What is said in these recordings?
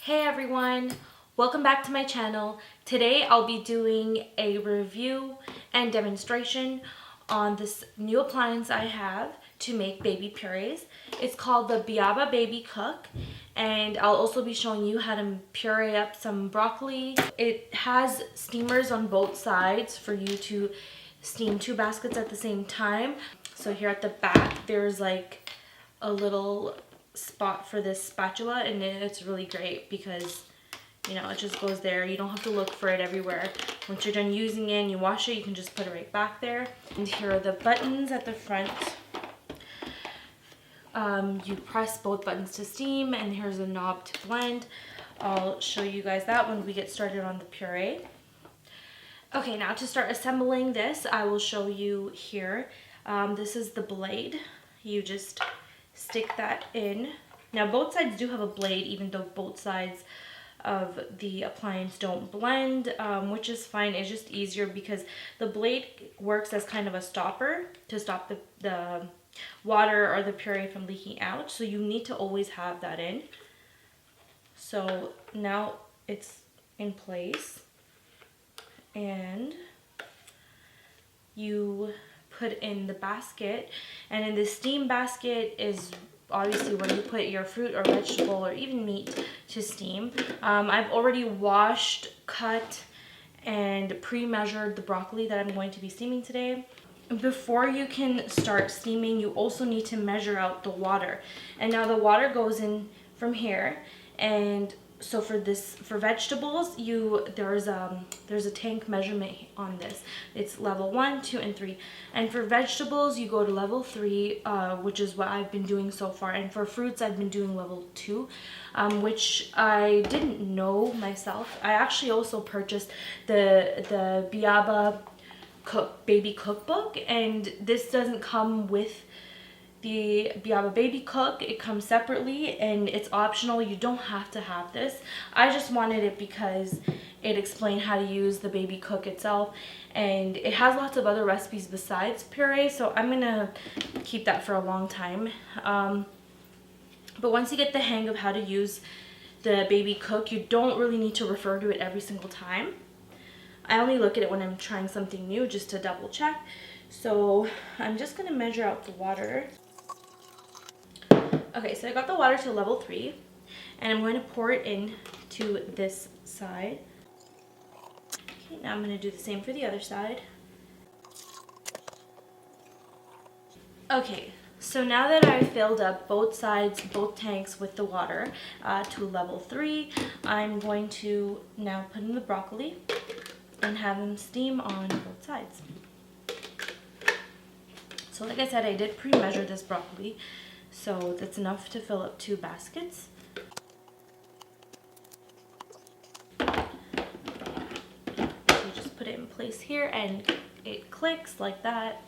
Hey everyone, welcome back to my channel. Today I'll be doing a review and demonstration on this new appliance I have to make baby purees. It's called the Beaba BabyCook, and I'll also be showing you how to puree up some broccoli. It has steamers on both sides for you to steam 2 baskets at the same time. So here at the back there's like a little spot for this spatula, and it's really great because it just goes there. You don't have to look for it everywhere. Once you're done using it and you wash it, you can just put it right back there. And here are the buttons at the front. You press both buttons to steam, and here's a knob to blend. I'll show you guys that when we get started on the puree. Okay, now to start assembling this, I will show you here. This is the blade. You just stick that in. Now both sides do have a blade, even though both sides of the appliance don't blend, which is fine. It's just easier because the blade works as kind of a stopper to stop the water or the puree from leaking out. So you need to always have that in. So now it's in place, and you put in the basket, and in the steam basket is obviously where you put your fruit or vegetable or even meat to steam. I've already washed, cut, and pre-measured the broccoli that I'm going to be steaming today. Before you can start steaming, you also need to measure out the water. And now the water goes in from here, and so for vegetables, there's a tank measurement on this. It's level 1, 2, and 3. And for vegetables, you go to level 3, which is what I've been doing so far. And for fruits, I've been doing level 2, which I didn't know myself. I actually also purchased the Beaba Baby Cookbook, and this doesn't come with the Beaba BabyCook. It comes separately and it's optional. You don't have to have this. I just wanted it because it explained how to use the BabyCook itself, and it has lots of other recipes besides puree, so I'm gonna keep that for a long time. But once you get the hang of how to use the BabyCook, you don't really need to refer to it every single time. I only look at it when I'm trying something new just to double check. So I'm just gonna measure out the water. Okay, so I got the water to level 3, and I'm going to pour it in to this side. Okay, now I'm going to do the same for the other side. Okay, so now that I've filled up both sides, both tanks with the water to level 3, I'm going to now put in the broccoli and have them steam on both sides. So like I said, I did pre-measure this broccoli, so that's enough to fill up 2 baskets. So you just put it in place here and it clicks like that.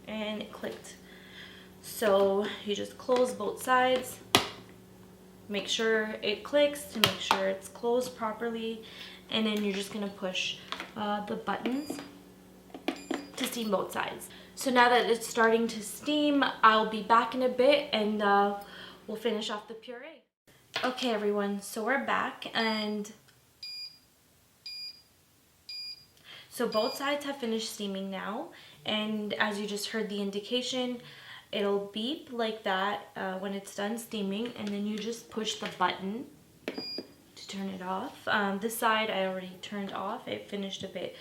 And it clicked. So you just close both sides. Make sure it clicks to make sure it's closed properly, and then you're just going to push the buttons to steam both sides. So now that it's starting to steam, I'll be back in a bit and we'll finish off the puree. Okay everyone, so we're back, and so both sides have finished steaming now, and as you just heard the indication, it'll beep like that when it's done steaming, and then you just push the button to turn it off. This side I already turned off. It finished a bit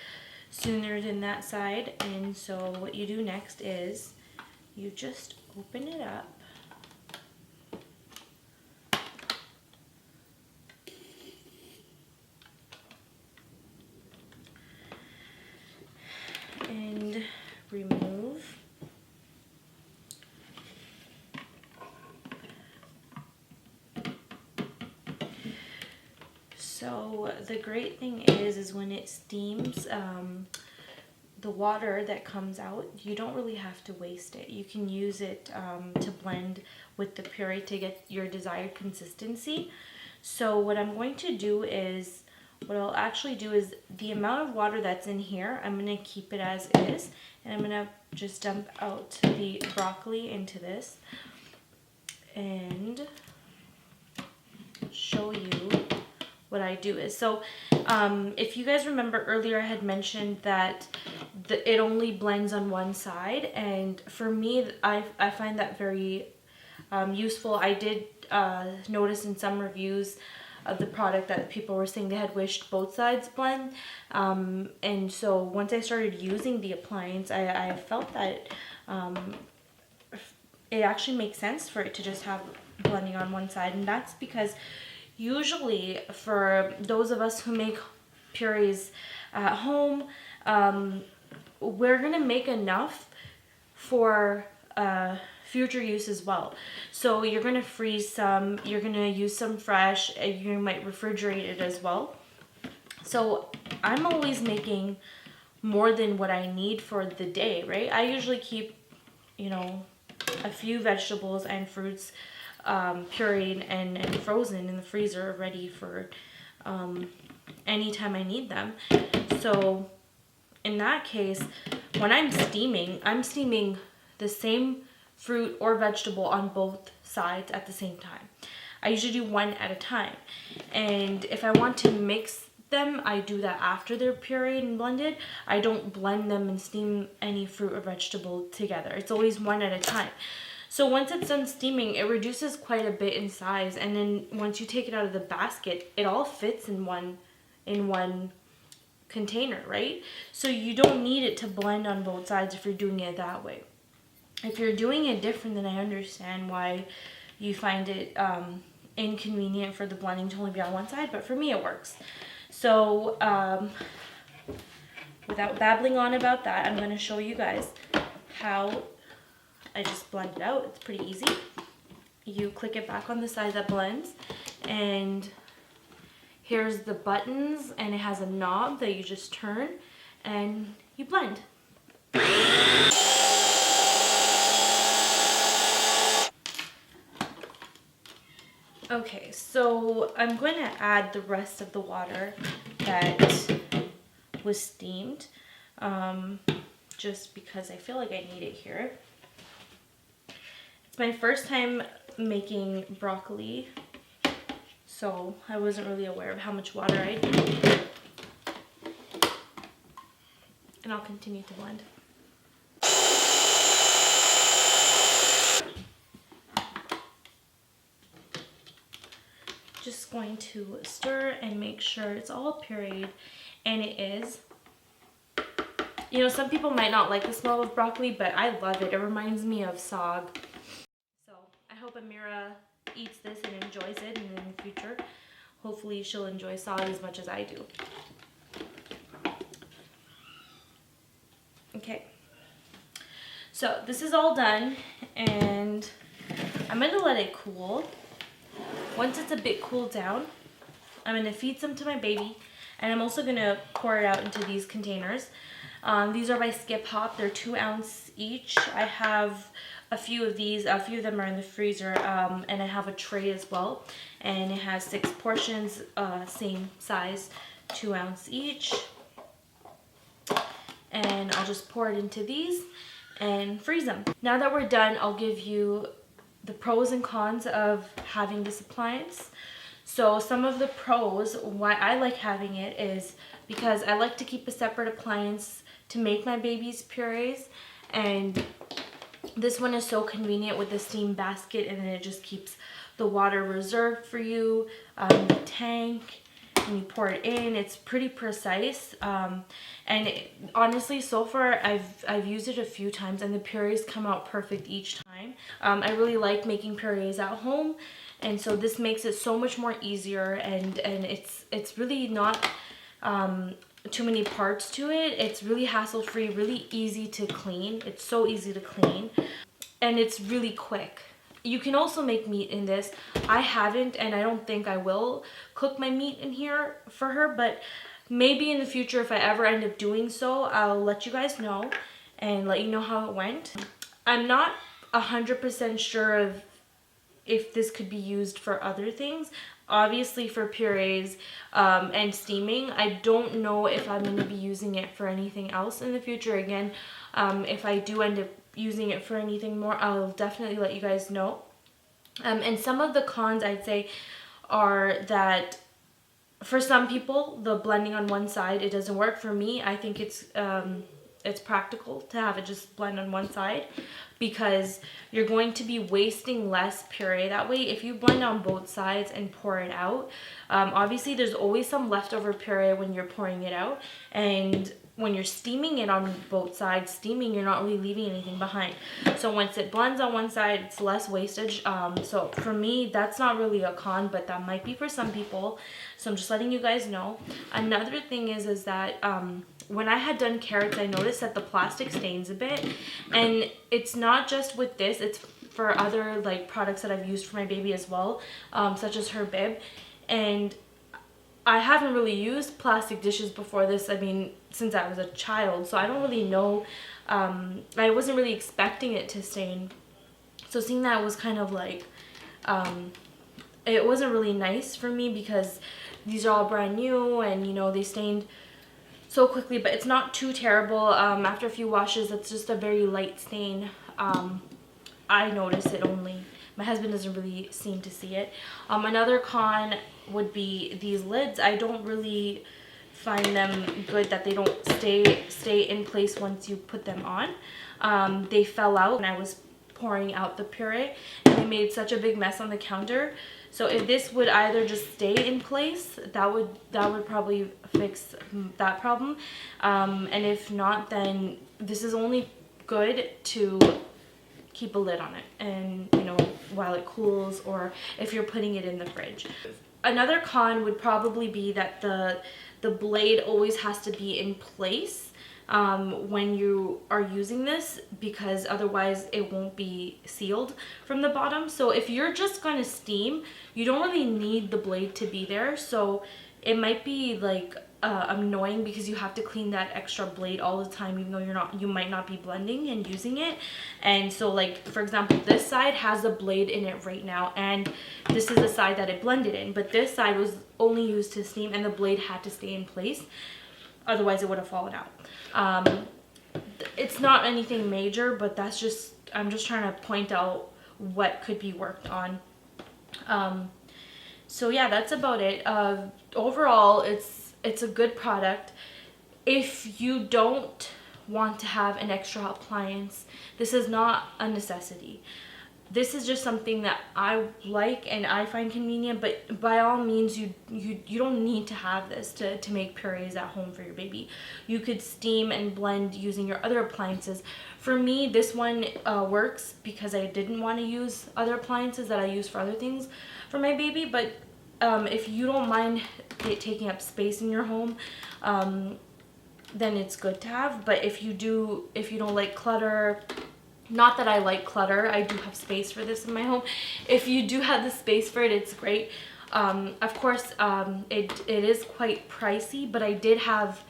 sooner than that side, and so what you do next is you just open it up and remove. So the great thing is when it steams, the water that comes out, you don't really have to waste it. You can use it to blend with the puree to get your desired consistency. So what I'm going to do is, what I'll actually do is the amount of water that's in here, I'm going to keep it as is, and I'm going to just dump out the broccoli into this. and show you what I do is. So if you guys remember earlier, I had mentioned that it only blends on one side, and for me, I find that very useful. I did notice in some reviews of the product that people were saying they had wished both sides blend, and so once I started using the appliance, I felt that it actually makes sense for it to just have blending on one side, and that's because usually for those of us who make purees at home, we're gonna make enough for future use as well. So you're gonna freeze some, you're gonna use some fresh, and you might refrigerate it as well. So I'm always making more than what I need for the day, right? I usually keep, you know, a few vegetables and fruits pureed and frozen in the freezer, ready for anytime I need them. So in that case, when I'm steaming the same fruit or vegetable on both sides at the same time. I usually do one at a time. And if I want to mix them, I do that after they're pureed and blended. I don't blend them and steam any fruit or vegetable together. It's always one at a time. So once it's done steaming, it reduces quite a bit in size, and then once you take it out of the basket, it all fits in one container, right? So you don't need it to blend on both sides if you're doing it that way. If you're doing it different, then I understand why you find it inconvenient for the blending to only be on one side, but for me it works. So without babbling on about that, I'm going to show you guys how I just blend it out. It's pretty easy. You click it back on the side that blends, and here's the buttons, and it has a knob that you just turn and you blend. Okay, so I'm going to add the rest of the water that was steamed, just because I feel like I need it here. It's my first time making broccoli, so I wasn't really aware of how much water I need. And I'll continue to blend. Just going to stir and make sure it's all pureed, and it is. You know, some people might not like the smell of broccoli, but I love it. It reminds me of sog. So I hope Amira eats this and enjoys it, and in the future, hopefully she'll enjoy sog as much as I do. Okay, so this is all done, and I'm going to let it cool. Once it's a bit cooled down, I'm going to feed some to my baby, and I'm also going to pour it out into these containers. These are by Skip Hop. They're 2 ounce each. I have a few of these. A few of them are in the freezer, and I have a tray as well. And it has 6 portions, same size, 2 ounce each. And I'll just pour it into these and freeze them. Now that we're done, I'll give you the pros and cons of having this appliance. So some of the pros, why I like having it, is because I like to keep a separate appliance to make my baby's purees, and this one is so convenient with the steam basket, and then it just keeps the water reserved for you, the tank, and you pour it in. It's pretty precise, and honestly, so far I've used it a few times, and the purees come out perfect each time. I really like making purees at home, and so this makes it so much more easier, and it's really not too many parts to it. It's really hassle-free, really easy to clean. It's so easy to clean, and it's really quick. You can also make meat in this. I haven't, and I don't think I will cook my meat in here for her, but maybe in the future, if I ever end up doing so, I'll let you guys know and let you know how it went. I'm not 100% sure of if this could be used for other things. Obviously for purees and steaming. I don't know if I'm going to be using it for anything else in the future. Again, if I do end up using it for anything more, I'll definitely let you guys know. And some of the cons I'd say are that for some people, the blending on one side, it doesn't work. For me, I think it's practical to have it just blend on one side because you're going to be wasting less puree that way. If you blend on both sides and pour it out, obviously there's always some leftover puree when you're pouring it out, and when you're steaming it on both sides, you're not really leaving anything behind. So once it blends on one side, it's less wastage. So for me, that's not really a con, but that might be for some people. So I'm just letting you guys know. Another thing is that when I had done carrots, I noticed that the plastic stains a bit. And it's not just with this, it's for other like products that I've used for my baby as well, such as her bib. And I haven't really used plastic dishes before this, I mean, since I was a child, so I don't really know. I wasn't really expecting it to stain. So seeing that was kind of like, it wasn't really nice for me because these are all brand new and, you know, they stained so quickly, but it's not too terrible. After a few washes, it's just a very light stain. I notice it only. My husband doesn't really seem to see it. Another con would be these lids. I don't really find them good, that they don't stay in place once you put them on. They fell out when I was pouring out the puree, and they made such a big mess on the counter. So if this would either just stay in place, that would probably fix that problem. And if not, then this is only good to keep a lid on it, and you know, while it cools, or if you're putting it in the fridge. Another con would probably be that the blade always has to be in place when you are using this, because otherwise it won't be sealed from the bottom. So if you're just going to steam, you don't really need the blade to be there. So it might be like annoying because you have to clean that extra blade all the time, even though you might not be blending and using it. And so, like, for example, this side has a blade in it right now, and this is the side that it blended in, but this side was only used to steam, and the blade had to stay in place, otherwise it would have fallen out. It's not anything major, but that's just, I'm just trying to point out what could be worked on. So yeah, that's about it. Overall, it's a good product. If you don't want to have an extra appliance, this is not a necessity. This is just something that I like and I find convenient, but by all means, you don't need to have this to make purees at home for your baby. You could steam and blend using your other appliances. For me, this one works because I didn't want to use other appliances that I use for other things for my baby, but if you don't mind it taking up space in your home, then it's good to have. But if you don't like clutter, not that I like clutter, I do have space for this in my home. If you do have the space for it, it's great. Of course, it is quite pricey, but I did have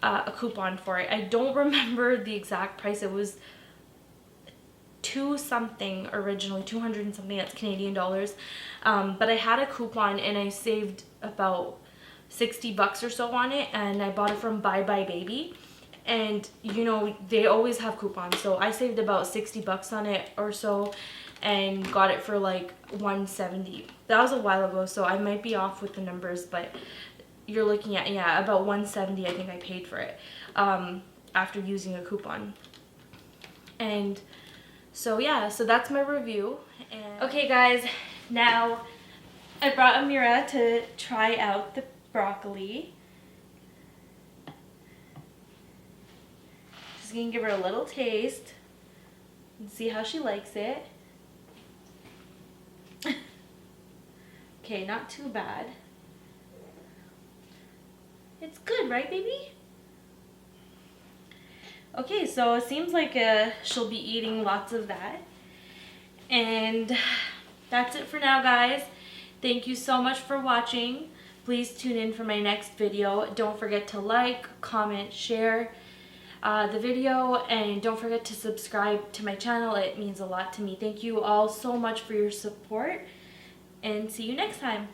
a coupon for it. I don't remember the exact price. It was $200 originally, 200 and something, that's Canadian dollars. But I had a coupon and I saved about $60 or so on it, and I bought it from Beaba Baby. And you know, they always have coupons, so I saved about $60 on it or so and got it for like $170. That was a while ago, so I might be off with the numbers, but you're looking at, yeah, about $170 I think I paid for it after using a coupon. And so yeah, so that's my review. And okay guys, now I brought Amira to try out the broccoli. Just gonna give her a little taste and see how she likes it. Okay, not too bad. It's good, right, baby? Okay, so it seems like she'll be eating lots of that. And that's it for now, guys. Thank you so much for watching. Please tune in for my next video. Don't forget to like, comment, share the video, and don't forget to subscribe to my channel. It means a lot to me. Thank you all so much for your support, and see you next time.